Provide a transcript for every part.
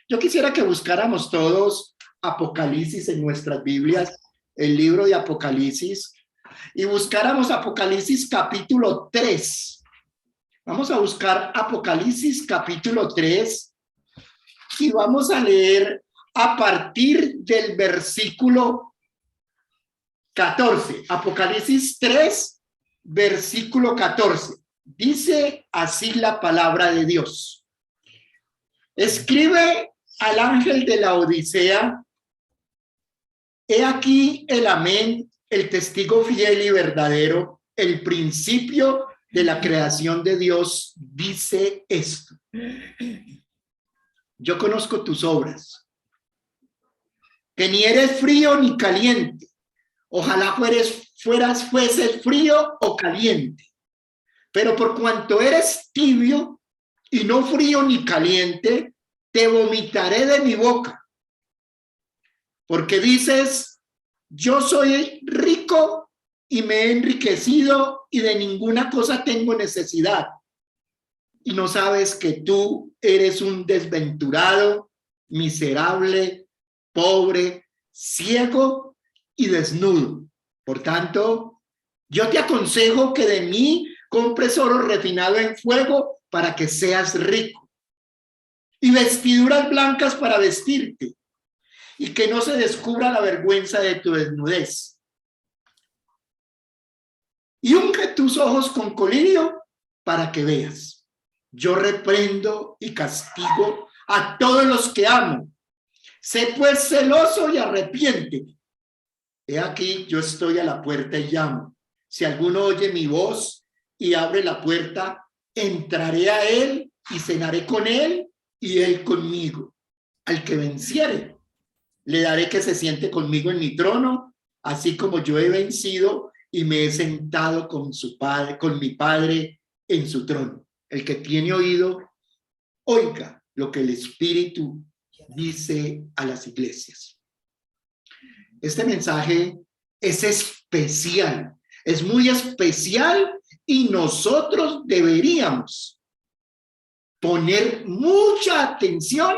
Yo quisiera que buscáramos todos Apocalipsis en nuestras Biblias, el libro de Apocalipsis, y buscáramos Apocalipsis capítulo 3. Vamos a buscar Apocalipsis capítulo 3 y vamos a leer a partir del versículo 14. Apocalipsis 3, versículo 14. Dice así la palabra de Dios. Escribe al ángel de la Odisea: he aquí el amén, el testigo fiel y verdadero, el principio de la creación de Dios, dice esto: yo conozco tus obras, que ni eres frío ni caliente. Ojalá fueses frío o caliente. Pero por cuanto eres tibio y no frío ni caliente, te vomitaré de mi boca. Porque dices: yo soy rico y me he enriquecido y de ninguna cosa tengo necesidad. Y no sabes que tú eres un desventurado, miserable, pobre, ciego y desnudo. Por tanto, yo te aconsejo que de mí compres oro refinado en fuego para que seas rico, y vestiduras blancas para vestirte, y que no se descubra la vergüenza de tu desnudez. Y unge tus ojos con colirio para que veas. Yo reprendo y castigo a todos los que amo. Sé pues celoso y arrepiéntete. He aquí, yo estoy a la puerta y llamo. Si alguno oye mi voz y abre la puerta, entraré a él y cenaré con él y él conmigo. Al que venciere, le daré que se siente conmigo en mi trono, así como yo he vencido y me he sentado con mi Padre en su trono. El que tiene oído, oiga lo que el Espíritu dice a las iglesias. Este mensaje es especial, es muy especial, y nosotros deberíamos poner mucha atención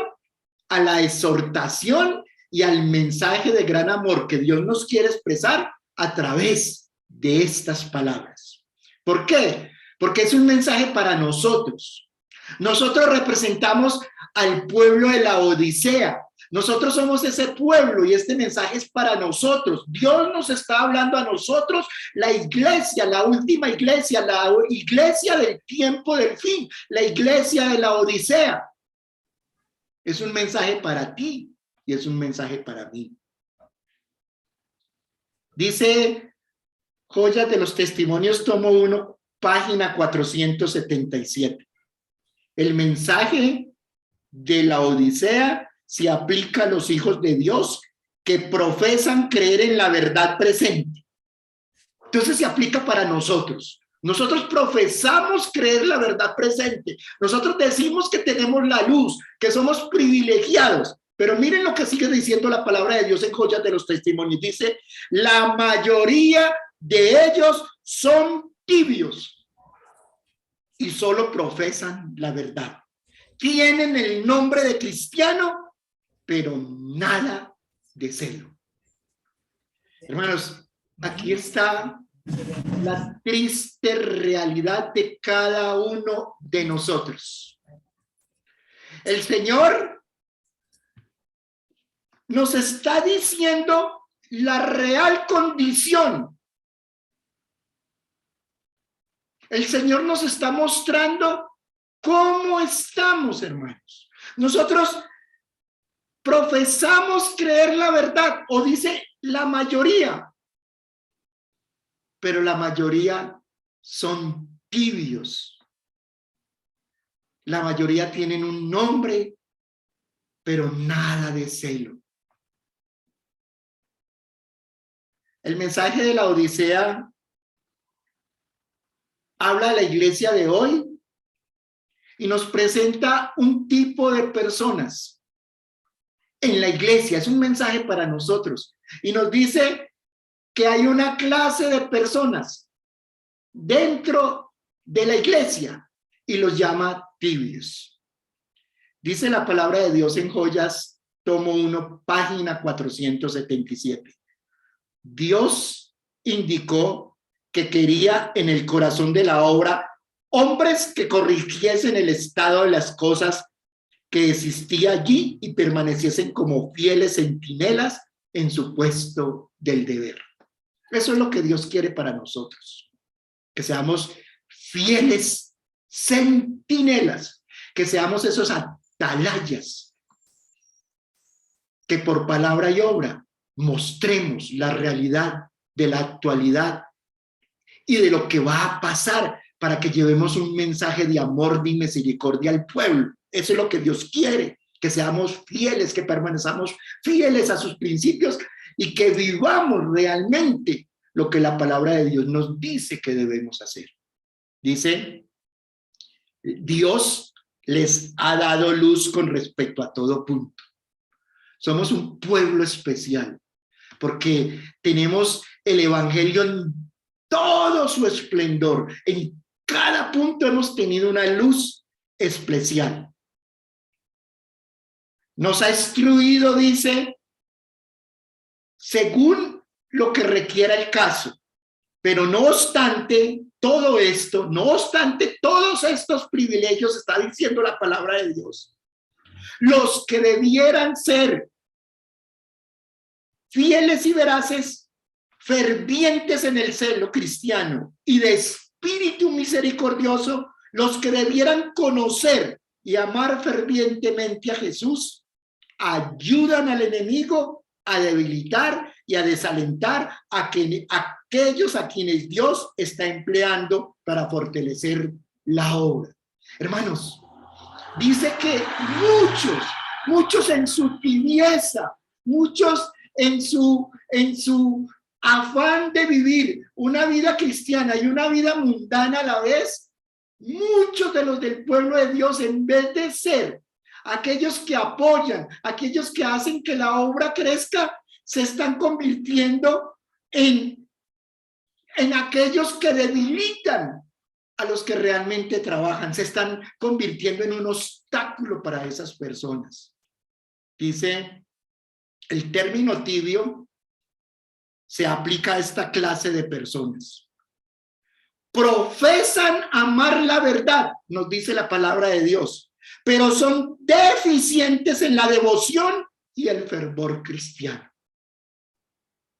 a la exhortación y al mensaje de gran amor que Dios nos quiere expresar a través de estas palabras. ¿Por qué? Porque es un mensaje para nosotros. Nosotros representamos al pueblo de la Odisea. Nosotros somos ese pueblo y este mensaje es para nosotros. Dios nos está hablando a nosotros, la iglesia, la última iglesia, la iglesia del tiempo del fin, la iglesia de la Odisea. Es un mensaje para ti y es un mensaje para mí. Dice Joyas de los Testimonios, tomo 1, página 477. El mensaje de la Odisea se aplica a los hijos de Dios que profesan creer en la verdad presente. Entonces se aplica para nosotros. Nosotros profesamos creer la verdad presente. Nosotros decimos que tenemos la luz, que somos privilegiados. Pero miren lo que sigue diciendo la palabra de Dios en Joyas de los Testimonios. Dice: la mayoría de ellos son tibios y solo profesan la verdad. Tienen el nombre de cristiano, pero nada de celo. Hermanos, aquí está la triste realidad de cada uno de nosotros. El Señor nos está diciendo la real condición. El Señor nos está mostrando cómo estamos, hermanos. Nosotros profesamos creer la verdad, o dice la mayoría, pero la mayoría son tibios. La mayoría tienen un nombre, pero nada de celo. El mensaje de la Odisea habla a la iglesia de hoy y nos presenta un tipo de personas en la iglesia. Es un mensaje para nosotros y nos dice que hay una clase de personas dentro de la iglesia y los llama tibios. Dice la palabra de Dios en Joyas, tomo 1, página 477. Dios indicó que quería en el corazón de la obra hombres que corrigiesen el estado de las cosas que existía allí y permaneciesen como fieles centinelas en su puesto del deber. Eso es lo que Dios quiere para nosotros, que seamos fieles centinelas, que seamos esos atalayas, que por palabra y obra mostremos la realidad de la actualidad y de lo que va a pasar para que llevemos un mensaje de amor y misericordia al pueblo. Eso es lo que Dios quiere, que seamos fieles, que permanezcamos fieles a sus principios y que vivamos realmente lo que la palabra de Dios nos dice que debemos hacer. Dice, Dios les ha dado luz con respecto a todo punto. Somos un pueblo especial porque tenemos el evangelio en todo su esplendor. En cada punto hemos tenido una luz especial. Nos ha instruido, dice, según lo que requiera el caso. Pero no obstante todo esto, no obstante todos estos privilegios, está diciendo la palabra de Dios, los que debieran ser fieles y veraces, fervientes en el celo cristiano y de espíritu misericordioso, los que debieran conocer y amar fervientemente a Jesús, ayudan al enemigo a debilitar y a desalentar a aquellos a quienes Dios está empleando para fortalecer la obra. Hermanos, dice que muchos en su tibieza, muchos en su afán de vivir una vida cristiana y una vida mundana a la vez, muchos de los del pueblo de Dios, en vez de ser aquellos que apoyan, aquellos que hacen que la obra crezca, se están convirtiendo en aquellos que debilitan a los que realmente trabajan, se están convirtiendo en un obstáculo para esas personas. Dice, el término tibio se aplica a esta clase de personas. Profesan amar la verdad, nos dice la palabra de Dios, pero son deficientes en la devoción y el fervor cristiano.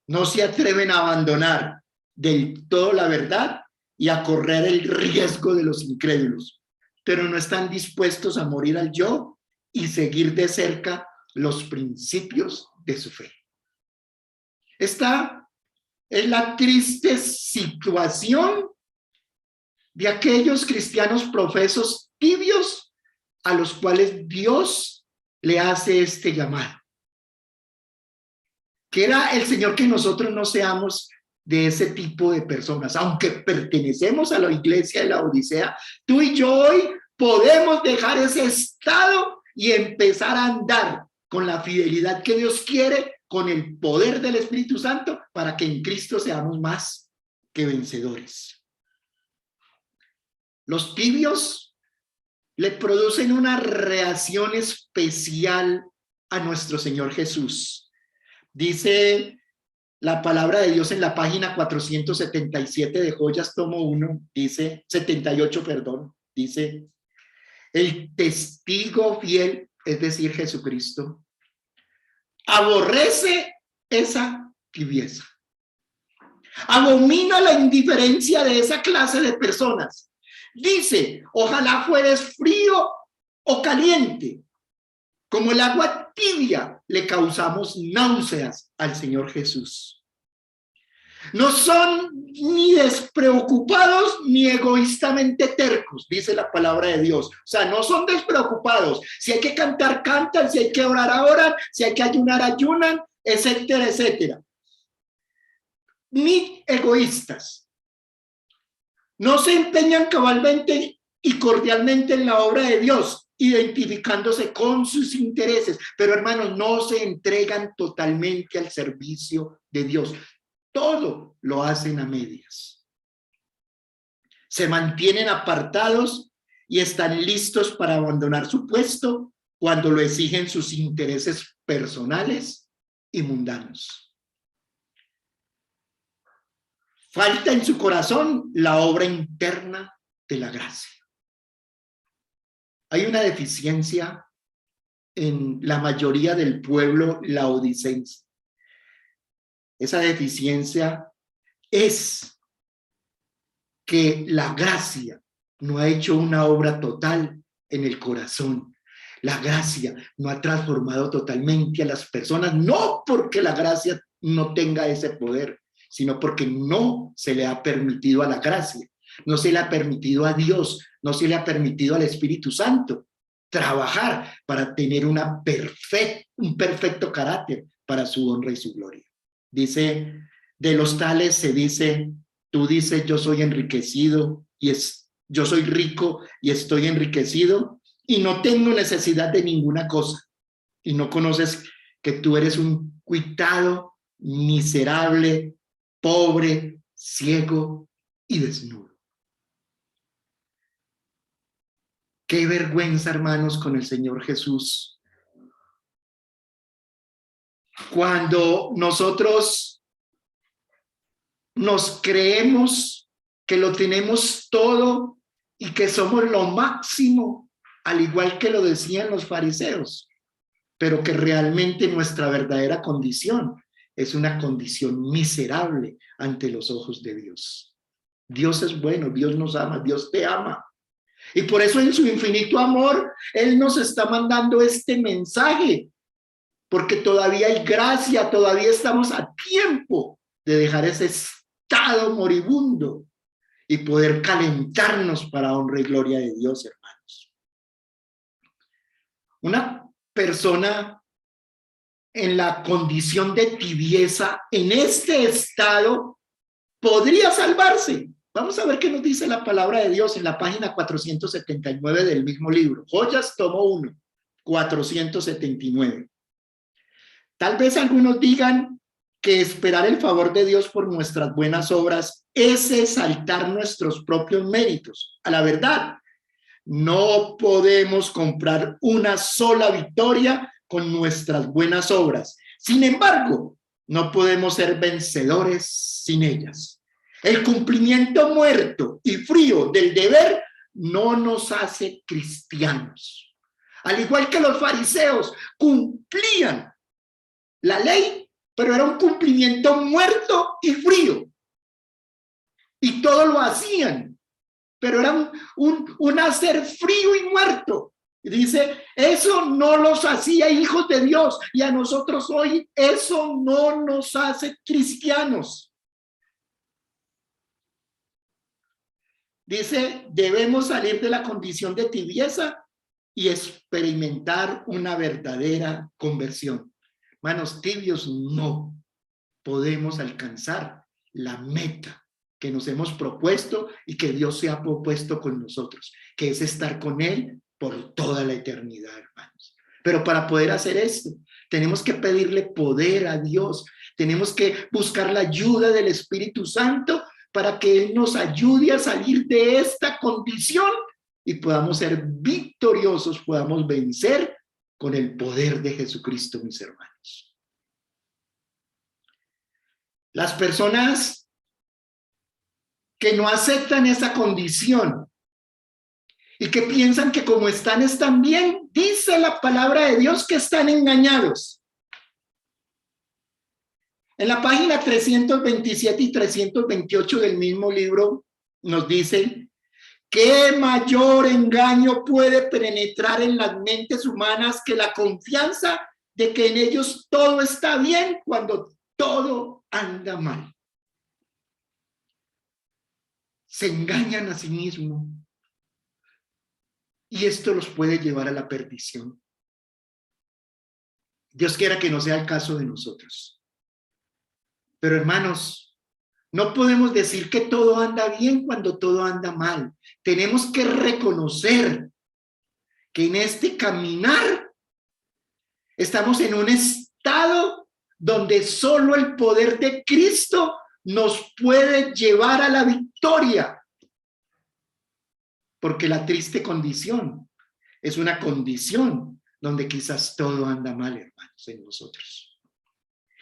No se atreven a abandonar del todo la verdad y a correr el riesgo de los incrédulos, pero no están dispuestos a morir al yo y seguir de cerca los principios de su fe. Esta es la triste situación de aquellos cristianos profesos tibios a los cuales Dios le hace este llamado. Quiera el Señor que nosotros no seamos de ese tipo de personas, aunque pertenecemos a la iglesia de la Odisea, tú y yo hoy podemos dejar ese estado y empezar a andar con la fidelidad que Dios quiere, con el poder del Espíritu Santo, para que en Cristo seamos más que vencedores. Los tibios le producen una reacción especial a nuestro Señor Jesús. Dice la palabra de Dios en la página 477 de Joyas, tomo 1, dice, 78, perdón, dice, el testigo fiel, es decir, Jesucristo, aborrece esa tibieza. Abomina la indiferencia de esa clase de personas. Dice, ojalá fueres frío o caliente. Como el agua tibia le causamos náuseas al Señor Jesús. No son ni despreocupados ni egoístamente tercos, dice la palabra de Dios. O sea, no son despreocupados. Si hay que cantar, cantan. Si hay que orar, oran. Si hay que ayunar, ayunan, etcétera, etcétera. Ni egoístas. No se empeñan cabalmente y cordialmente en la obra de Dios, identificándose con sus intereses, pero hermanos, no se entregan totalmente al servicio de Dios. Todo lo hacen a medias. Se mantienen apartados y están listos para abandonar su puesto cuando lo exigen sus intereses personales y mundanos. Falta en su corazón la obra interna de la gracia. Hay una deficiencia en la mayoría del pueblo laodicense. Esa deficiencia es que la gracia no ha hecho una obra total en el corazón. La gracia no ha transformado totalmente a las personas, no porque la gracia no tenga ese poder, sino porque no se le ha permitido a la gracia, no se le ha permitido a Dios, no se le ha permitido al Espíritu Santo trabajar para tener un perfecto carácter para su honra y su gloria. Dice, de los tales se dice, tú dices, yo soy enriquecido yo soy rico y estoy enriquecido y no tengo necesidad de ninguna cosa. Y no conoces que tú eres un cuitado, miserable, pobre, ciego y desnudo. Qué vergüenza, hermanos, con el Señor Jesús. Cuando nosotros nos creemos que lo tenemos todo y que somos lo máximo, al igual que lo decían los fariseos, pero que realmente nuestra verdadera condición es una condición miserable ante los ojos de Dios. Dios es bueno, Dios nos ama, Dios te ama. Y por eso en su infinito amor, Él nos está mandando este mensaje, porque todavía hay gracia, todavía estamos a tiempo de dejar ese estado moribundo y poder calentarnos para honra y gloria de Dios, hermanos. Una persona en la condición de tibieza, en este estado, podría salvarse. Vamos a ver qué nos dice la palabra de Dios en la página 479 del mismo libro. Joyas, tomo 1, 479. Tal vez algunos digan que esperar el favor de Dios por nuestras buenas obras es exaltar nuestros propios méritos. A la verdad, no podemos comprar una sola victoria con nuestras buenas obras. Sin embargo, no podemos ser vencedores sin ellas. El cumplimiento muerto y frío del deber no nos hace cristianos. Al igual que los fariseos cumplían la ley, pero era un cumplimiento muerto y frío. Y todo lo hacían, pero era un hacer frío y muerto. Y dice, eso no los hacía hijos de Dios, y a nosotros hoy eso no nos hace cristianos. Dice, debemos salir de la condición de tibieza y experimentar una verdadera conversión. Manos tibios, no podemos alcanzar la meta que nos hemos propuesto y que Dios se ha propuesto con nosotros, que es estar con Él por toda la eternidad, hermanos. Pero para poder hacer esto, tenemos que pedirle poder a Dios, tenemos que buscar la ayuda del Espíritu Santo para que Él nos ayude a salir de esta condición y podamos ser victoriosos, podamos vencer con el poder de Jesucristo, mis hermanos. Las personas que no aceptan esa condición y que piensan que como están bien, dice la palabra de Dios que están engañados. En la página 327 y 328 del mismo libro nos dice: ¿qué mayor engaño puede penetrar en las mentes humanas que la confianza de que en ellos todo está bien cuando todo anda mal? Se engañan a sí mismos y esto los puede llevar a la perdición. Dios quiera que no sea el caso de nosotros. Pero hermanos, no podemos decir que todo anda bien cuando todo anda mal. Tenemos que reconocer que en este caminar estamos en un estado donde solo el poder de Cristo nos puede llevar a la victoria. Porque la triste condición es una condición donde quizás todo anda mal, hermanos, en nosotros.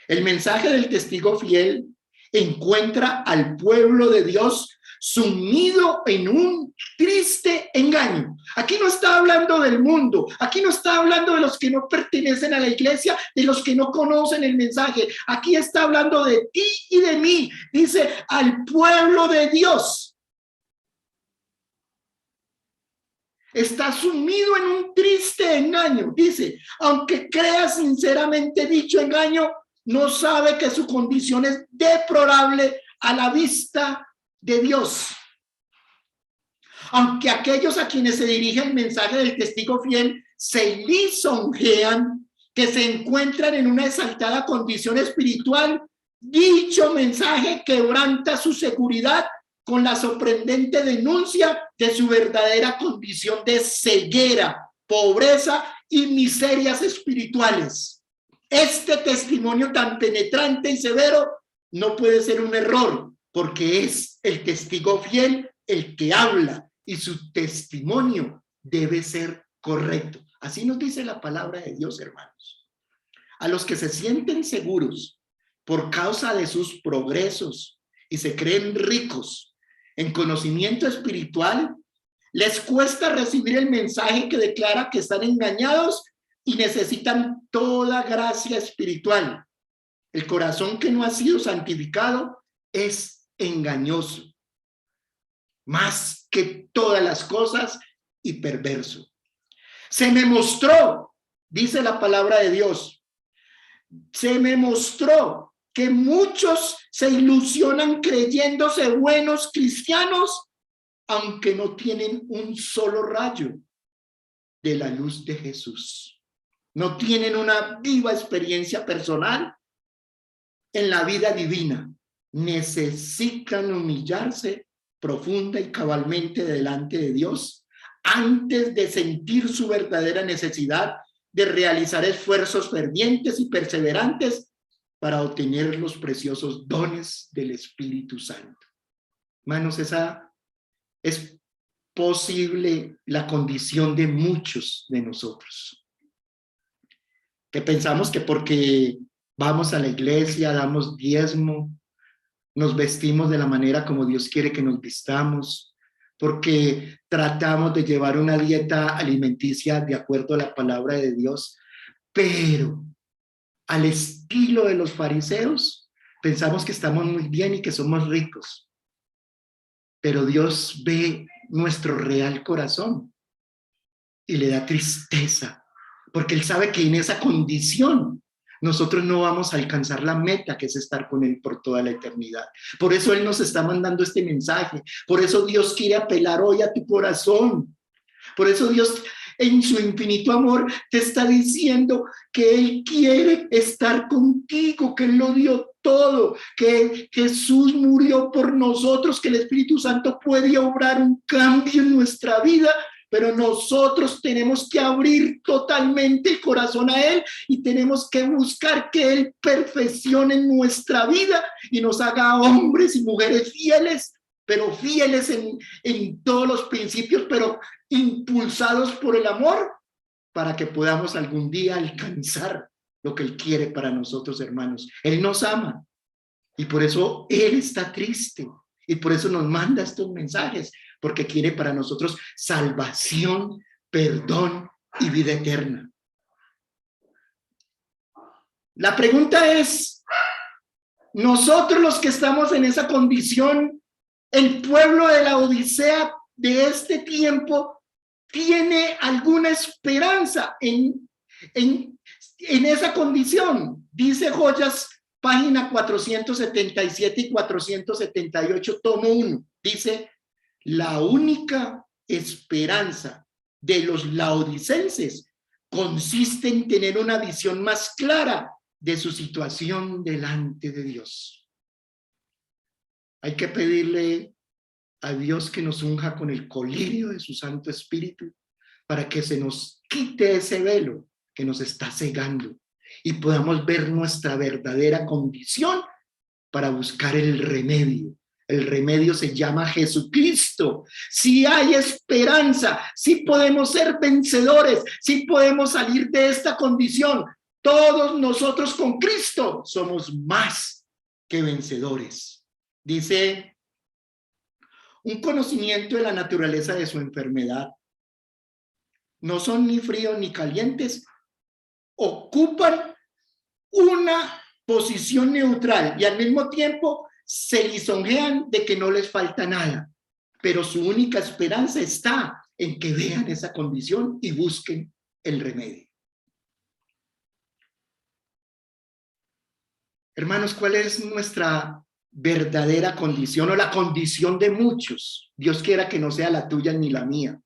El mensaje del testigo fiel encuentra al pueblo de Dios sumido en un triste engaño. Aquí no está hablando del mundo, aquí no está hablando de los que no pertenecen a la iglesia, de los que no conocen el mensaje. Aquí está hablando de ti y de mí. Dice al pueblo de Dios. Está sumido en un triste engaño. Dice, aunque crea sinceramente dicho engaño, no sabe que su condición es deplorable a la vista de Dios. Aunque aquellos a quienes se dirige el mensaje del testigo fiel se lisonjean, que se encuentran en una exaltada condición espiritual, dicho mensaje quebranta su seguridad con la sorprendente denuncia de su verdadera condición de ceguera, pobreza y miserias espirituales. Este testimonio tan penetrante y severo no puede ser un error, porque es el testigo fiel el que habla y su testimonio debe ser correcto. Así nos dice la palabra de Dios, hermanos. A los que se sienten seguros por causa de sus progresos y se creen ricos en conocimiento espiritual, les cuesta recibir el mensaje que declara que están engañados y necesitan toda gracia espiritual. El corazón que no ha sido santificado es engañoso, más que todas las cosas, y perverso. Se me mostró, dice la palabra de Dios, se me mostró que muchos se ilusionan creyéndose buenos cristianos, aunque no tienen un solo rayo de la luz de Jesús. No tienen una viva experiencia personal en la vida divina. Necesitan humillarse profunda y cabalmente delante de Dios antes de sentir su verdadera necesidad de realizar esfuerzos fervientes y perseverantes para obtener los preciosos dones del Espíritu Santo. Hermanos, esa es posible la condición de muchos de nosotros, que pensamos que porque vamos a la iglesia, damos diezmo, nos vestimos de la manera como Dios quiere que nos vistamos, porque tratamos de llevar una dieta alimenticia de acuerdo a la palabra de Dios, pero al estilo de los fariseos, pensamos que estamos muy bien y que somos ricos. Pero Dios ve nuestro real corazón y le da tristeza, porque Él sabe que en esa condición nosotros no vamos a alcanzar la meta, que es estar con Él por toda la eternidad. Por eso Él nos está mandando este mensaje. Por eso Dios quiere apelar hoy a tu corazón. Por eso Dios, en su infinito amor, te está diciendo que Él quiere estar contigo, que Él lo dio todo, que Jesús murió por nosotros, que el Espíritu Santo puede obrar un cambio en nuestra vida, pero nosotros tenemos que abrir totalmente el corazón a Él y tenemos que buscar que Él perfeccione nuestra vida y nos haga hombres y mujeres fieles, pero fieles en todos los principios, pero impulsados por el amor, para que podamos algún día alcanzar lo que Él quiere para nosotros, hermanos. Él nos ama y por eso Él está triste y por eso nos manda estos mensajes, porque quiere para nosotros salvación, perdón y vida eterna. La pregunta es, nosotros los que estamos en esa condición, el pueblo de la Odisea de este tiempo, ¿tiene alguna esperanza en esa condición? Dice Joyas, página 477 y 478, tomo 1. Dice, la única esperanza de los laodicenses consiste en tener una visión más clara de su situación delante de Dios. Hay que pedirle a Dios que nos unja con el colirio de su Santo Espíritu para que se nos quite ese velo que nos está cegando y podamos ver nuestra verdadera condición para buscar el remedio. El remedio se llama Jesucristo. Cristo, sí hay esperanza, sí podemos ser vencedores, sí podemos salir de esta condición. Todos nosotros con Cristo somos más que vencedores. Dice, un conocimiento de la naturaleza de su enfermedad. No son ni fríos ni calientes, ocupan una posición neutral y al mismo tiempo se lisonjean de que no les falta nada, pero su única esperanza está en que vean esa condición y busquen el remedio. Hermanos, ¿cuál es nuestra verdadera condición o la condición de muchos? Dios quiera que no sea la tuya ni la mía,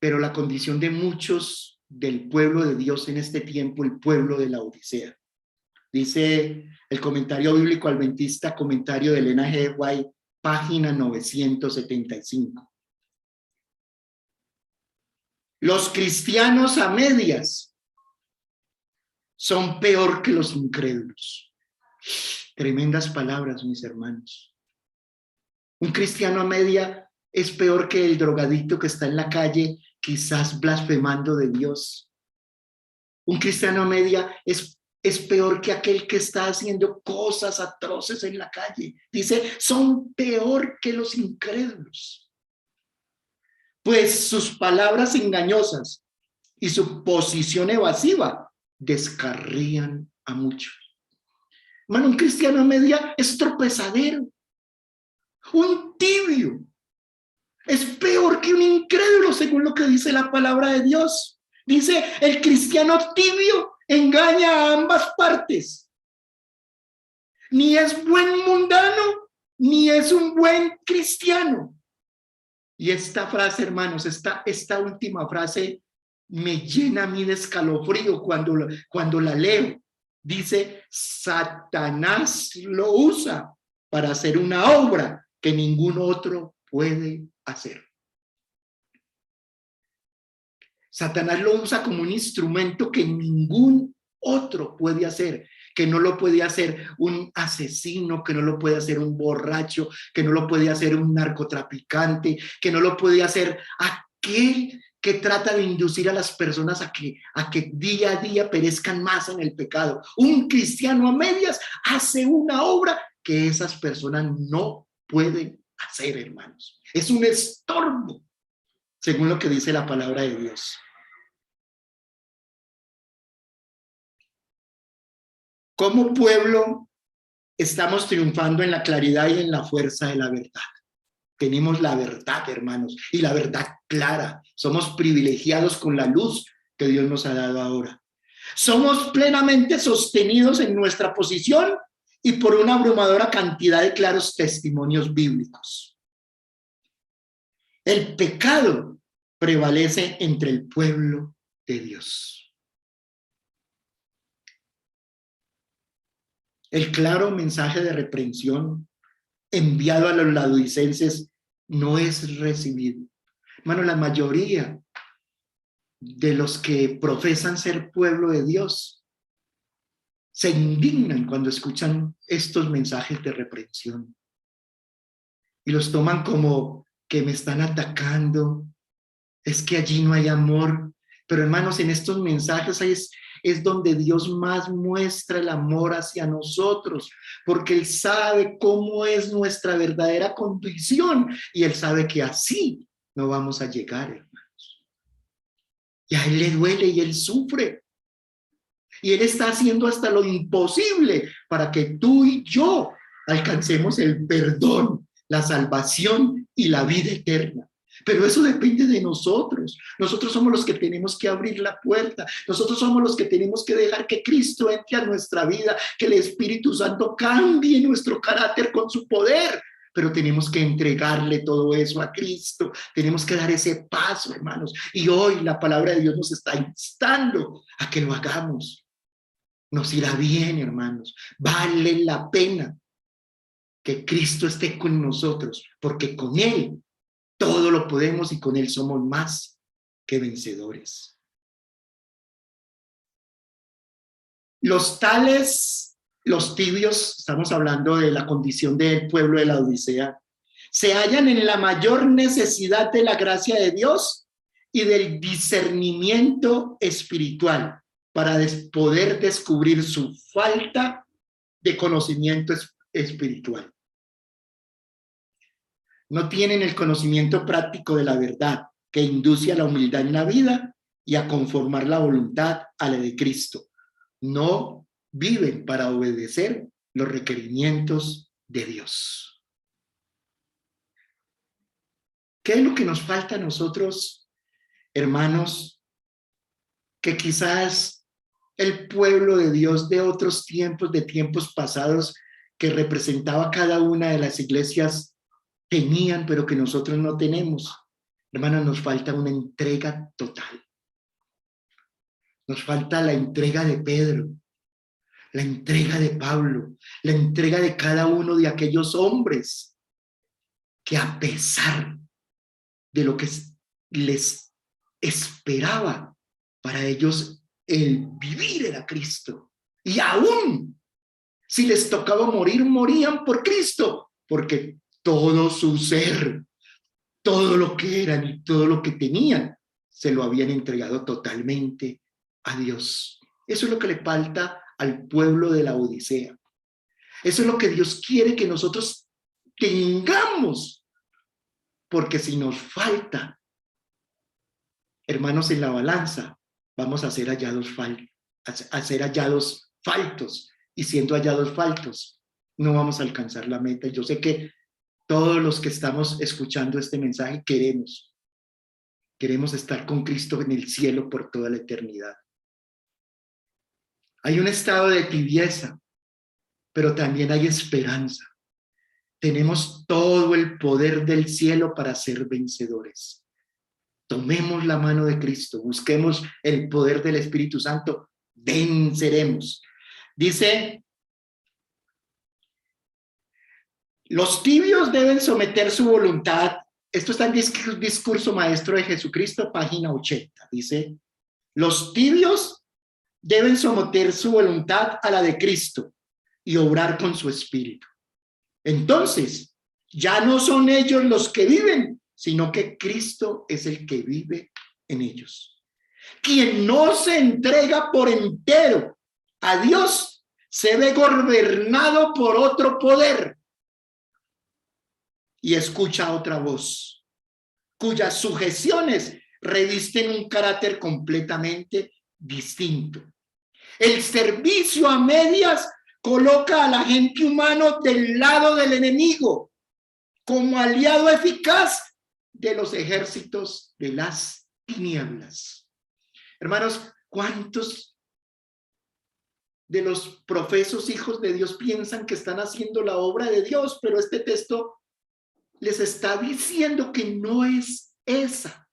pero la condición de muchos del pueblo de Dios en este tiempo, el pueblo de la Odisea. Dice el comentario bíblico adventista, comentario de Elena G. White, página 975. Los cristianos a medias son peor que los incrédulos. Tremendas palabras, mis hermanos. Un cristiano a media es peor que el drogadicto que está en la calle, quizás blasfemando de Dios. Un cristiano a media es peor que aquel que está haciendo cosas atroces en la calle. Dice, son peor que los incrédulos. Pues sus palabras engañosas y su posición evasiva descarrían a muchos. Hermano, un cristiano a media es tropezadero. Un tibio es peor que un incrédulo, según lo que dice la palabra de Dios. Dice, el cristiano tibio engaña a ambas partes. Ni es buen mundano, ni es un buen cristiano. Y esta frase, hermanos, esta última frase me llena a mí de escalofrío cuando la leo. Dice, Satanás lo usa para hacer una obra que ningún otro puede hacer. Satanás lo usa como un instrumento que ningún otro puede hacer, que no lo puede hacer un asesino, que no lo puede hacer un borracho, que no lo puede hacer un narcotraficante, que no lo puede hacer aquel que trata de inducir a las personas a que día a día perezcan más en el pecado. Un cristiano a medias hace una obra que esas personas no pueden hacer, hermanos. Es un estorbo, según lo que dice la palabra de Dios. Como pueblo, estamos triunfando en la claridad y en la fuerza de la verdad. Tenemos la verdad, hermanos, y la verdad clara. Somos privilegiados con la luz que Dios nos ha dado ahora. Somos plenamente sostenidos en nuestra posición y por una abrumadora cantidad de claros testimonios bíblicos. El pecado prevalece entre el pueblo de Dios. El claro mensaje de reprensión enviado a los laodicenses no es recibido. Hermano, la mayoría de los que profesan ser pueblo de Dios se indignan cuando escuchan estos mensajes de reprensión y los toman como que me están atacando, es que allí no hay amor. Pero hermanos, en estos mensajes es donde Dios más muestra el amor hacia nosotros, porque Él sabe cómo es nuestra verdadera condición y Él sabe que así no vamos a llegar, hermanos. Y a Él le duele y Él sufre. Y Él está haciendo hasta lo imposible para que tú y yo alcancemos el perdón, la salvación y la vida eterna. Pero eso depende de nosotros. Nosotros somos los que tenemos que abrir la puerta. Nosotros somos los que tenemos que dejar que Cristo entre a nuestra vida, que el Espíritu Santo cambie nuestro carácter con su poder. Pero tenemos que entregarle todo eso a Cristo. Tenemos que dar ese paso, hermanos. Y hoy la palabra de Dios nos está instando a que lo hagamos. Nos irá bien, hermanos. Vale la pena que Cristo esté con nosotros, porque con Él todo lo podemos y con Él somos más que vencedores. Los tales, los tibios, estamos hablando de la condición del pueblo de la Odisea, se hallan en la mayor necesidad de la gracia de Dios y del discernimiento espiritual para poder descubrir su falta de conocimiento espiritual. No tienen el conocimiento práctico de la verdad que induce a la humildad en la vida y a conformar la voluntad a la de Cristo. No viven para obedecer los requerimientos de Dios. ¿Qué es lo que nos falta a nosotros, hermanos? Que quizás el pueblo de Dios de otros tiempos, de tiempos pasados, que representaba cada una de las iglesias, tenían, pero que nosotros no tenemos. Hermanos, nos falta una entrega total. Nos falta la entrega de Pedro, la entrega de Pablo, la entrega de cada uno de aquellos hombres que, a pesar de lo que les esperaba, para ellos el vivir era Cristo. Y aún si les tocaba morir, morían por Cristo, porque todo su ser, todo lo que eran y todo lo que tenían, se lo habían entregado totalmente a Dios. Eso es lo que le falta al pueblo de la Odisea. Eso es lo que Dios quiere que nosotros tengamos, porque si nos falta, hermanos, en la balanza, vamos a ser hallados faltos, y siendo hallados faltos, no vamos a alcanzar la meta. Y yo sé que todos los que estamos escuchando este mensaje queremos estar con Cristo en el cielo por toda la eternidad. Hay un estado de tibieza, pero también hay esperanza. Tenemos todo el poder del cielo para ser vencedores. Tomemos la mano de Cristo, busquemos el poder del Espíritu Santo, venceremos. Dice, los tibios deben someter su voluntad. Esto está en Discurso Maestro de Jesucristo, página 80. Dice, los tibios deben someter su voluntad a la de Cristo y obrar con su espíritu. Entonces, ya no son ellos los que viven, sino que Cristo es el que vive en ellos. Quien no se entrega por entero a Dios se ve gobernado por otro poder y escucha otra voz, cuyas sujeciones revisten un carácter completamente distinto. El servicio a medias coloca al agente humano del lado del enemigo como aliado eficaz de los ejércitos de las tinieblas. Hermanos, ¿cuántos de los profesos hijos de Dios piensan que están haciendo la obra de Dios? Pero este texto les está diciendo que no es esa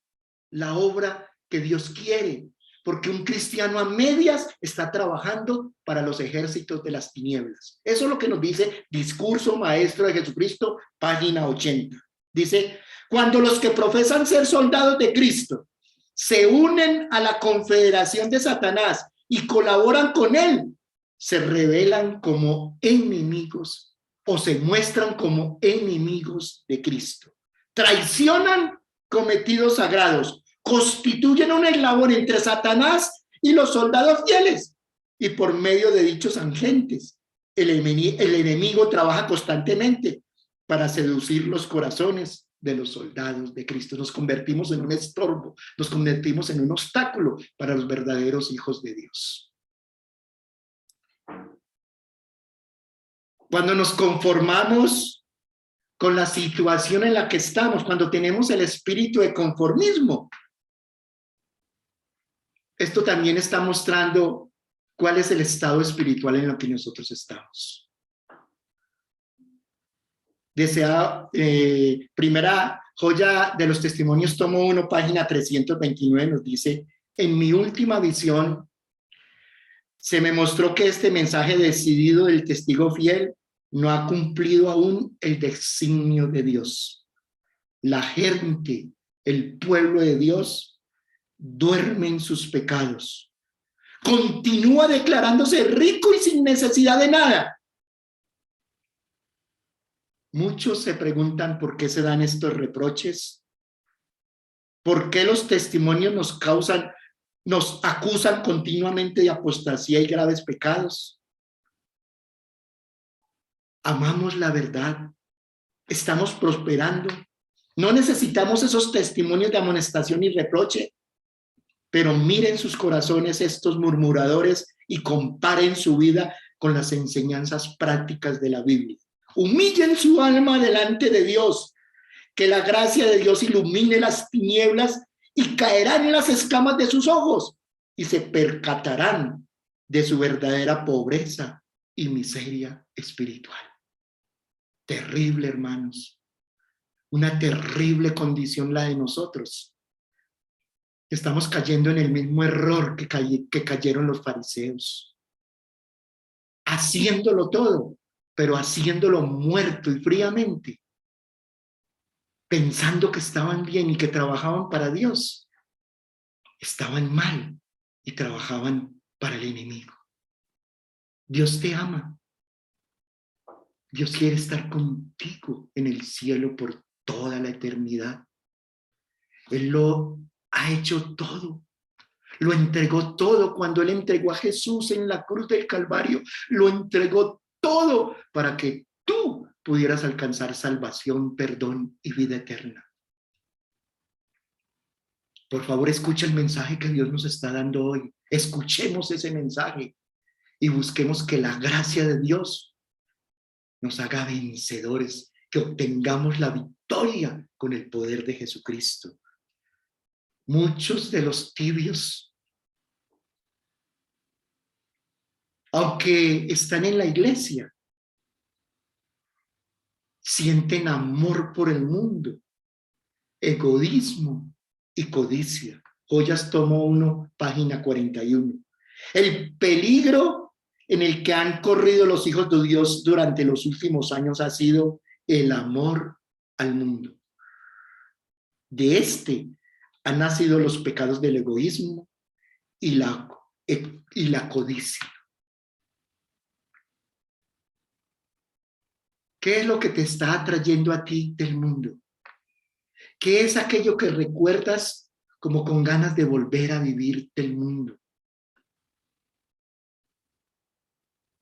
la obra que Dios quiere, porque un cristiano a medias está trabajando para los ejércitos de las tinieblas. Eso es lo que nos dice Discurso Maestro de Jesucristo, página 80. Dice, cuando los que profesan ser soldados de Cristo se unen a la confederación de Satanás y colaboran con él, se revelan como enemigos o se muestran como enemigos de Cristo. Traicionan cometidos sagrados, constituyen un eslabón entre Satanás y los soldados fieles, y por medio de dichos agentes, el enemigo trabaja constantemente para seducir los corazones de los soldados de Cristo. Nos convertimos en un estorbo, nos convertimos en un obstáculo para los verdaderos hijos de Dios. Cuando nos conformamos con la situación en la que estamos, cuando tenemos el espíritu de conformismo, esto también está mostrando cuál es el estado espiritual en el que nosotros estamos. Primera joya de los testimonios, tomo 1, página 329, nos dice, en mi última visión, se me mostró que este mensaje decidido del testigo fiel no ha cumplido aún el designio de Dios. La gente, el pueblo de Dios, duerme en sus pecados. Continúa declarándose rico y sin necesidad de nada. Muchos se preguntan por qué se dan estos reproches, por qué los testimonios nos acusan continuamente de apostasía y graves pecados. Amamos la verdad, estamos prosperando, no necesitamos esos testimonios de amonestación y reproche, pero miren sus corazones estos murmuradores y comparen su vida con las enseñanzas prácticas de la Biblia. Humillen su alma delante de Dios, que la gracia de Dios ilumine las tinieblas y caerán en las escamas de sus ojos y se percatarán de su verdadera pobreza y miseria espiritual. Terrible, hermanos. Una terrible condición la de nosotros. Estamos cayendo en el mismo error que cayeron los fariseos. Haciéndolo todo, pero haciéndolo muerto y fríamente. Pensando que estaban bien y que trabajaban para Dios. Estaban mal y trabajaban para el enemigo. Dios te ama. Dios quiere estar contigo en el cielo por toda la eternidad. Él lo ha hecho todo. Lo entregó todo cuando Él entregó a Jesús en la cruz del Calvario. Lo entregó todo para que tú pudieras alcanzar salvación, perdón y vida eterna. Por favor, escucha el mensaje que Dios nos está dando hoy. Escuchemos ese mensaje y busquemos que la gracia de Dios nos haga vencedores, que obtengamos la victoria con el poder de Jesucristo. Muchos de los tibios, aunque están en la iglesia, sienten amor por el mundo, egoísmo y codicia. Joyas tomo 1, página 41. El peligro en el que han corrido los hijos de Dios durante los últimos años ha sido el amor al mundo. De este han nacido los pecados del egoísmo y la codicia. ¿Qué es lo que te está atrayendo a ti del mundo? ¿Qué es aquello que recuerdas como con ganas de volver a vivir del mundo?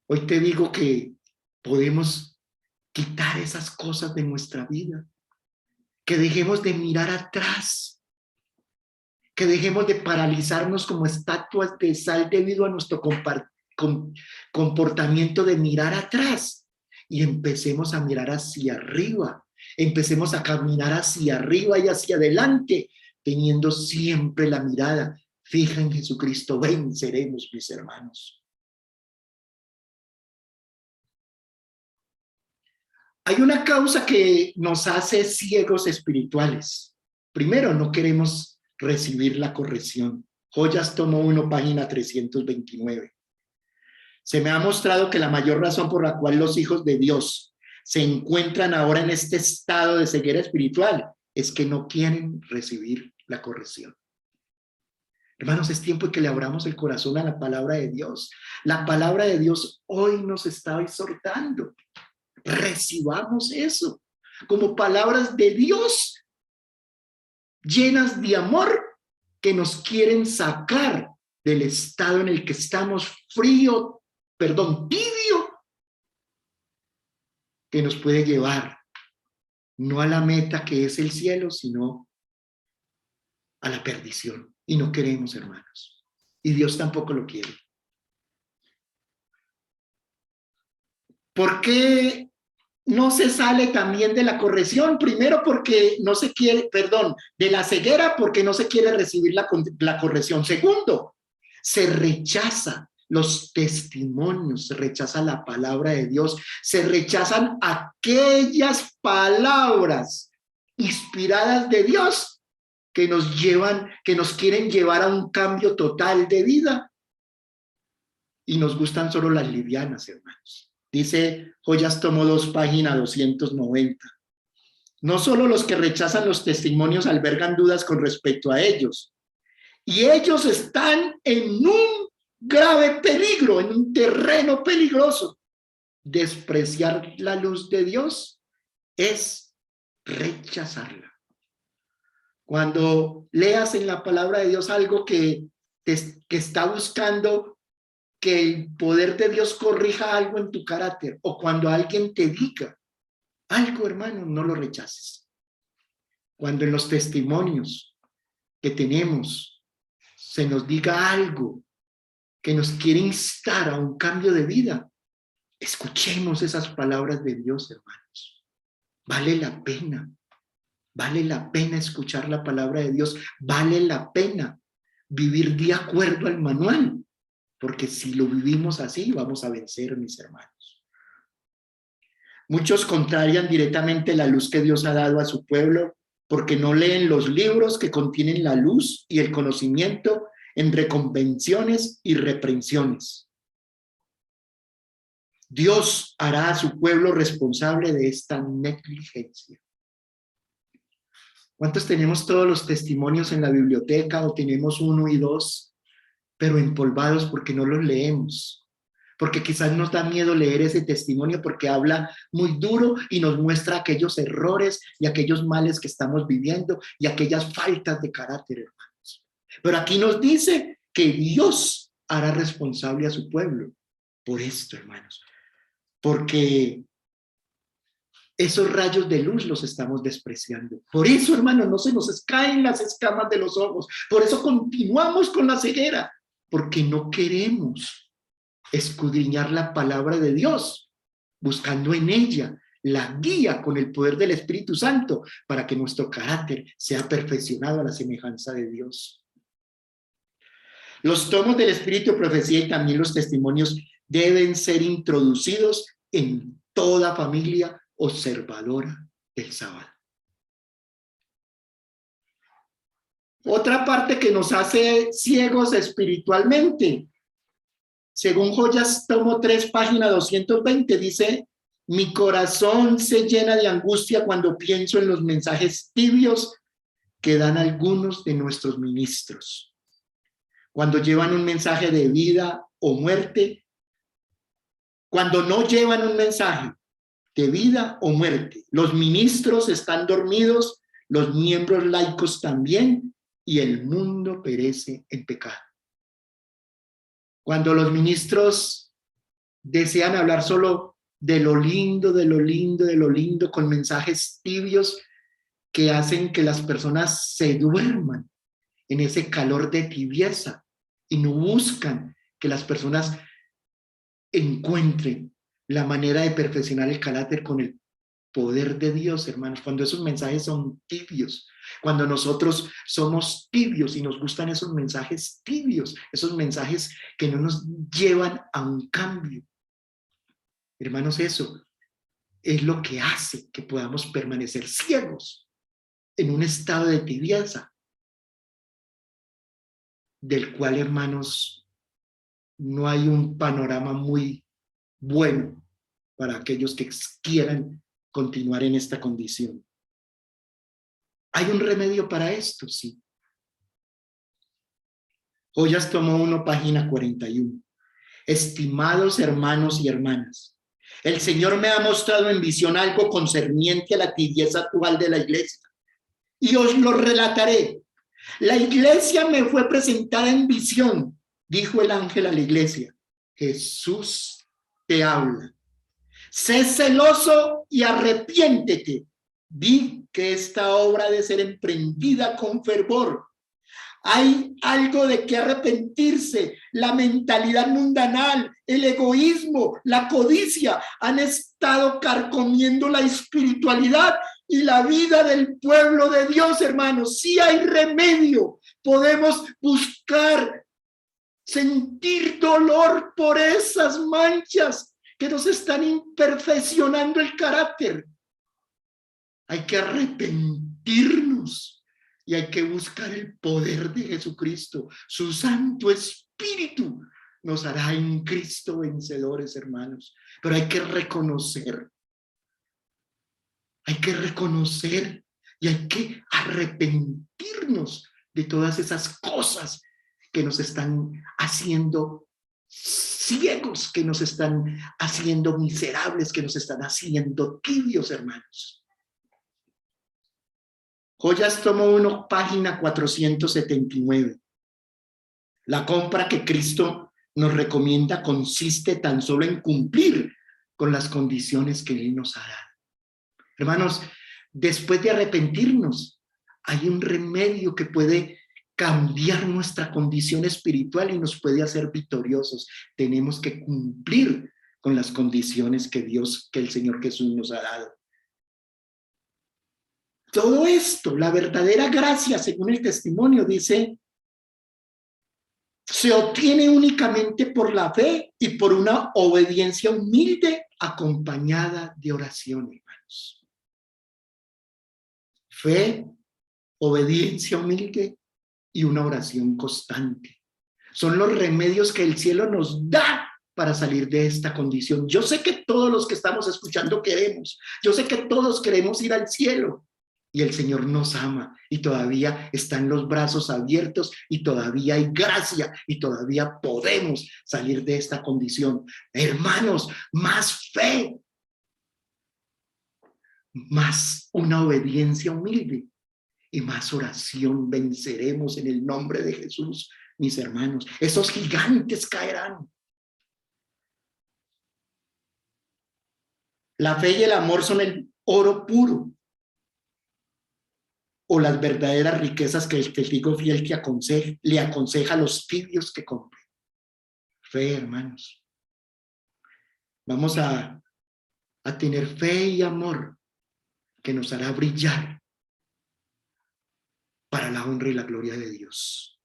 Hoy te digo que podemos quitar esas cosas de nuestra vida, que dejemos de mirar atrás, que dejemos de paralizarnos como estatuas de sal debido a nuestro comportamiento de mirar atrás y empecemos a mirar hacia arriba, empecemos a caminar hacia arriba y hacia adelante, teniendo siempre la mirada fija en Jesucristo. Venceremos, mis hermanos. Hay una causa que nos hace ciegos espirituales. Primero, no queremos recibir la corrección. Joyas tomo 1, página 329. Se me ha mostrado que la mayor razón por la cual los hijos de Dios se encuentran ahora en este estado de ceguera espiritual es que no quieren recibir la corrección. Hermanos, es tiempo de que le abramos el corazón a la palabra de Dios. La palabra de Dios hoy nos está exhortando. Recibamos eso como palabras de Dios llenas de amor que nos quieren sacar del estado en el que estamos tibio, que nos puede llevar no a la meta que es el cielo, sino a la perdición. Y no queremos, hermanos. Y Dios tampoco lo quiere. ¿Por qué no se sale también de la corrección? Primero porque no se quiere, de la ceguera porque no se quiere recibir la corrección. Segundo, se rechaza los testimonios, se rechaza la palabra de Dios, se rechazan aquellas palabras inspiradas de Dios que nos quieren llevar a un cambio total de vida. Y nos gustan solo las livianas, hermanos. Dice Joyas tomo 2, página 290. No solo los que rechazan los testimonios albergan dudas con respecto a ellos, y ellos están en un grave peligro, en un terreno peligroso. Despreciar la luz de Dios es rechazarla. Cuando leas en la palabra de Dios algo que está buscando que el poder de Dios corrija algo en tu carácter, o cuando alguien te diga algo, hermano, no lo rechaces. Cuando en los testimonios que tenemos se nos diga algo que nos quiere instar a un cambio de vida, escuchemos esas palabras de Dios, hermanos. Vale la pena escuchar la palabra de Dios, vale la pena vivir de acuerdo al manual, porque si lo vivimos así, vamos a vencer, mis hermanos. Muchos contrarian directamente la luz que Dios ha dado a su pueblo porque no leen los libros que contienen la luz y el conocimiento en reconvenciones y reprensiones. Dios hará a su pueblo responsable de esta negligencia. ¿Cuántos tenemos todos los testimonios en la biblioteca o tenemos 1 y 2, pero empolvados porque no los leemos? Porque quizás nos da miedo leer ese testimonio porque habla muy duro y nos muestra aquellos errores y aquellos males que estamos viviendo y aquellas faltas de carácter, hermanos. Pero aquí nos dice que Dios hará responsable a su pueblo por esto, hermanos. Porque esos rayos de luz los estamos despreciando. Por eso, hermanos, no se nos caen las escamas de los ojos. Por eso continuamos con la ceguera. Porque no queremos escudriñar la palabra de Dios, buscando en ella la guía con el poder del Espíritu Santo para que nuestro carácter sea perfeccionado a la semejanza de Dios. Los tomos del Espíritu de Profecía y también los testimonios deben ser introducidos en toda familia observadora del sábado. Otra parte que nos hace ciegos espiritualmente, según Joyas, tomo 3, página 220, dice: mi corazón se llena de angustia cuando pienso en los mensajes tibios que dan algunos de nuestros ministros. Cuando llevan un mensaje de vida o muerte, cuando no llevan un mensaje de vida o muerte, los ministros están dormidos, los miembros laicos también, y el mundo perece en pecado. Cuando los ministros desean hablar solo de lo lindo, de lo lindo, de lo lindo, con mensajes tibios que hacen que las personas se duerman en ese calor de tibieza y no buscan que las personas encuentren la manera de perfeccionar el carácter con el poder de Dios, hermanos. Cuando esos mensajes son tibios, cuando nosotros somos tibios y nos gustan esos mensajes tibios, esos mensajes que no nos llevan a un cambio, hermanos, eso es lo que hace que podamos permanecer ciegos en un estado de tibieza, del cual, hermanos, no hay un panorama muy bueno para aquellos que quieran continuar en esta condición. ¿Hay un remedio para esto? Sí. Joyas tomó 1, página 41. Estimados hermanos y hermanas, el Señor me ha mostrado en visión algo concerniente a la tibieza actual de la iglesia, y os lo relataré. La iglesia me fue presentada en visión, dijo el ángel a la iglesia: Jesús te habla. Sé celoso y arrepiéntete. Vi que esta obra ha de ser emprendida con fervor. Hay algo de qué arrepentirse. La mentalidad mundanal, el egoísmo, la codicia han estado carcomiendo la espiritualidad y la vida del pueblo de Dios, hermanos. Sí hay remedio. Podemos buscar, sentir dolor por esas manchas que nos están imperfeccionando el carácter. Hay que arrepentirnos y hay que buscar el poder de Jesucristo. Su Santo Espíritu nos hará en Cristo vencedores, hermanos. Pero hay que reconocer y hay que arrepentirnos de todas esas cosas que nos están haciendo ciegos, que nos están haciendo miserables, que nos están haciendo tibios, hermanos. Joyas tomo 1, página 479. La compra que Cristo nos recomienda consiste tan solo en cumplir con las condiciones que Él nos ha dado. Hermanos, después de arrepentirnos, hay un remedio que puede cambiar nuestra condición espiritual y nos puede hacer victoriosos. Tenemos que cumplir con las condiciones que el Señor Jesús nos ha dado. Todo esto, la verdadera gracia, según el testimonio, dice, se obtiene únicamente por la fe y por una obediencia humilde acompañada de oración, hermanos. Fe, obediencia humilde y una oración constante. Son los remedios que el cielo nos da para salir de esta condición. Yo sé que todos los que estamos escuchando queremos. Yo sé que todos queremos ir al cielo. Y el Señor nos ama y todavía están los brazos abiertos y todavía hay gracia y todavía podemos salir de esta condición. Hermanos, más fe, más una obediencia humilde y más oración. Venceremos en el nombre de Jesús, mis hermanos. Esos gigantes caerán. La fe y el amor son el oro puro, o las verdaderas riquezas que el testigo fiel que le aconseja a los tibios que compren. Fe, hermanos. Vamos a tener fe y amor que nos hará brillar para la honra y la gloria de Dios.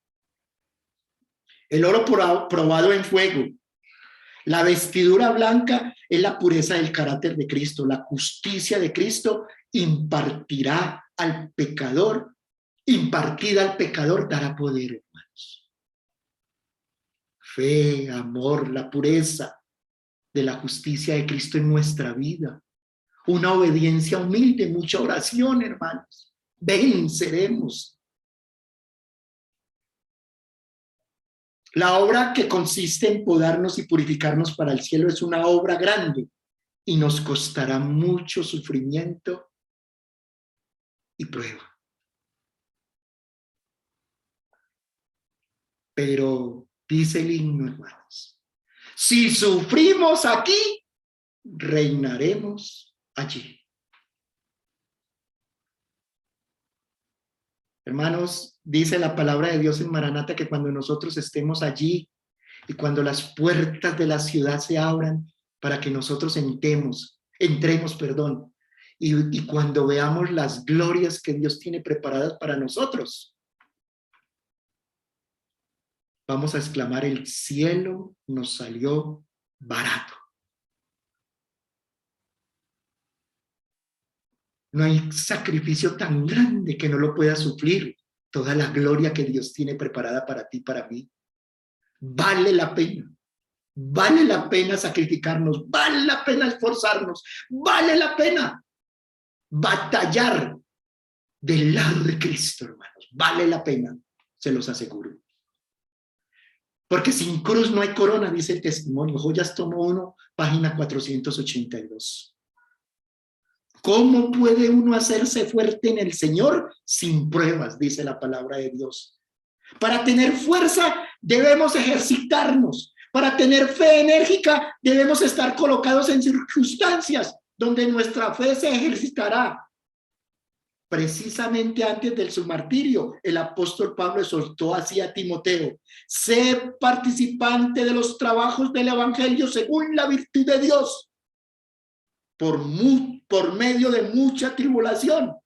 El oro probado en fuego. La vestidura blanca es la pureza del carácter de Cristo. La justicia de Cristo impartida al pecador, dará poder, hermanos. Fe, amor, la pureza de la justicia de Cristo en nuestra vida. Una obediencia humilde, mucha oración, hermanos. Venceremos. La obra que consiste en podarnos y purificarnos para el cielo es una obra grande y nos costará mucho sufrimiento y prueba. Pero dice el himno, hermanos, si sufrimos aquí, reinaremos allí. Hermanos, dice la palabra de Dios en Maranata que cuando nosotros estemos allí y cuando las puertas de la ciudad se abran para que nosotros entremos, y cuando veamos las glorias que Dios tiene preparadas para nosotros, vamos a exclamar: el cielo nos salió barato. No hay sacrificio tan grande que no lo pueda suplir toda la gloria que Dios tiene preparada para ti, para mí. Vale la pena sacrificarnos, vale la pena esforzarnos, vale la pena batallar del lado de Cristo, hermanos. Vale la pena, se los aseguro. Porque sin cruz no hay corona, dice el testimonio. Joyas tomo 1, página 482. ¿Cómo puede uno hacerse fuerte en el Señor sin pruebas? Dice la palabra de Dios. Para tener fuerza debemos ejercitarnos. Para tener fe enérgica debemos estar colocados en circunstancias donde nuestra fe se ejercitará. Precisamente antes de su martirio, el apóstol Pablo exhortó así a Timoteo: sé participante de los trabajos del evangelio según la virtud de Dios, por medio de mucha tribulación.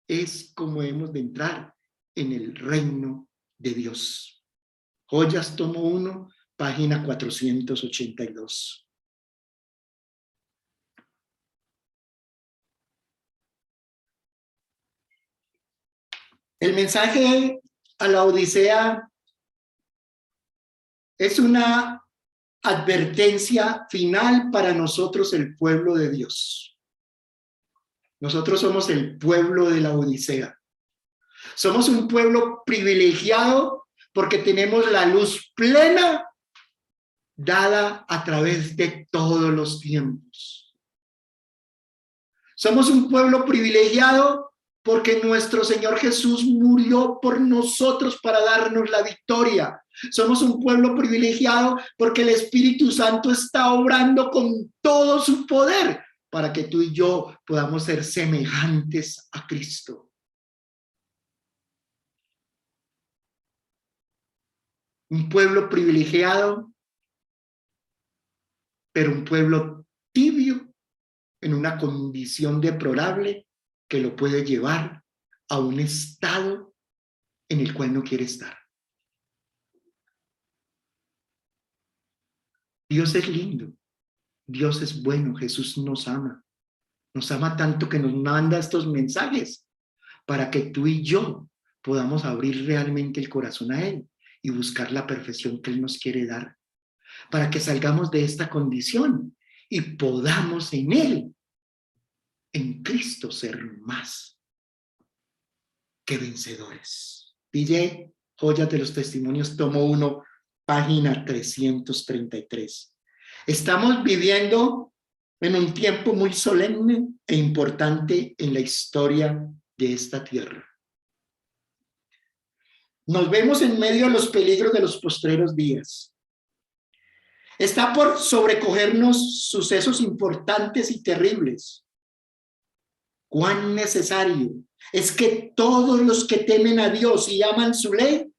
Es como hemos de entrar en el reino de Dios. Joyas tomo 1, página 482. El mensaje a la Odisea es una advertencia final para nosotros, el pueblo de Dios. Nosotros somos el pueblo de la Odisea. Somos un pueblo privilegiado porque tenemos la luz plena dada a través de todos los tiempos. Somos un pueblo privilegiado porque nuestro Señor Jesús murió por nosotros para darnos la victoria. Somos un pueblo privilegiado porque el Espíritu Santo está obrando con todo su poder para que tú y yo podamos ser semejantes a Cristo. Un pueblo privilegiado, pero un pueblo tibio en una condición deplorable que lo puede llevar a un estado en el cual no quiere estar. Dios es lindo, Dios es bueno, Jesús nos ama tanto que nos manda estos mensajes para que tú y yo podamos abrir realmente el corazón a Él y buscar la perfección que Él nos quiere dar, para que salgamos de esta condición y podamos en Él, en Cristo, ser más que vencedores. DJ, Joyas de los Testimonios, tomo 1, página 333. Estamos viviendo en un tiempo muy solemne e importante en la historia de esta tierra. Nos vemos en medio de los peligros de los postreros días. Está por sobrecogernos sucesos importantes y terribles. Cuán necesario es que todos los que temen a Dios y aman su ley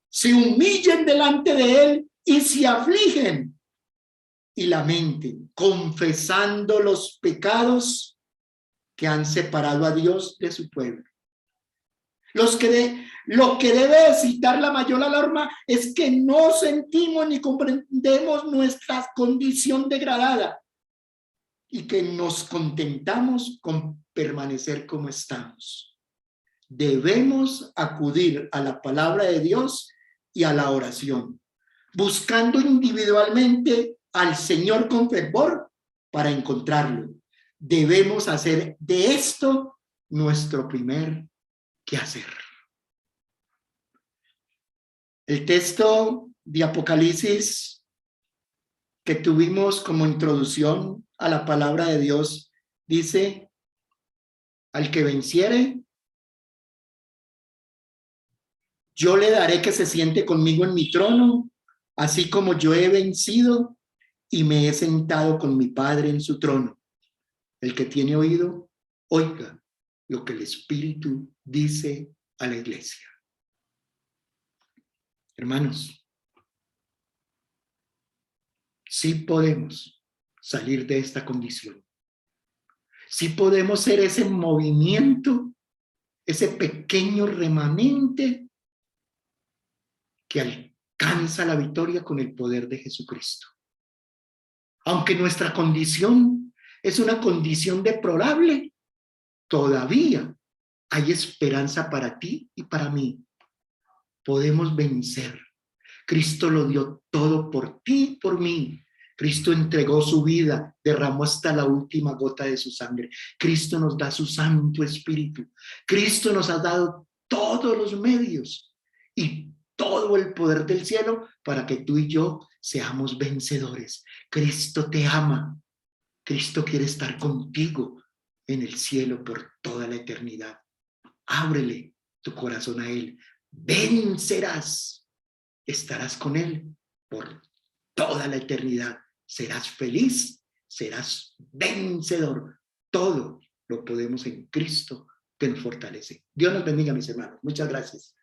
se humillen delante de Él y se afligen y lamenten, confesando los pecados que han separado a Dios de su pueblo. Lo que debe citar la mayor alarma es que no sentimos ni comprendemos nuestra condición degradada y que nos contentamos con permanecer como estamos. Debemos acudir a la palabra de Dios y a la oración, buscando individualmente al Señor con fervor para encontrarlo. Debemos hacer de esto nuestro primer quehacer. El texto de Apocalipsis que tuvimos como introducción a la palabra de Dios dice: al que venciere, yo le daré que se siente conmigo en mi trono, así como yo he vencido y me he sentado con mi Padre en su trono. El que tiene oído, oiga lo que el Espíritu dice a la iglesia. Hermanos, sí podemos salir de esta condición. Sí podemos ser ese movimiento, ese pequeño remanente que alcanza la victoria con el poder de Jesucristo. Aunque nuestra condición es una condición deplorable, todavía hay esperanza para ti y para mí. Podemos vencer. Cristo lo dio todo por ti y por mí. Cristo entregó su vida, derramó hasta la última gota de su sangre. Cristo nos da su Santo Espíritu. Cristo nos ha dado todos los medios y todo el poder del cielo para que tú y yo seamos vencedores. Cristo te ama. Cristo quiere estar contigo en el cielo por toda la eternidad. Ábrele tu corazón a Él. Vencerás. Estarás con Él por toda la eternidad. Serás feliz, serás vencedor. Todo lo podemos en Cristo que nos fortalece. Dios nos bendiga, mis hermanos. Muchas gracias.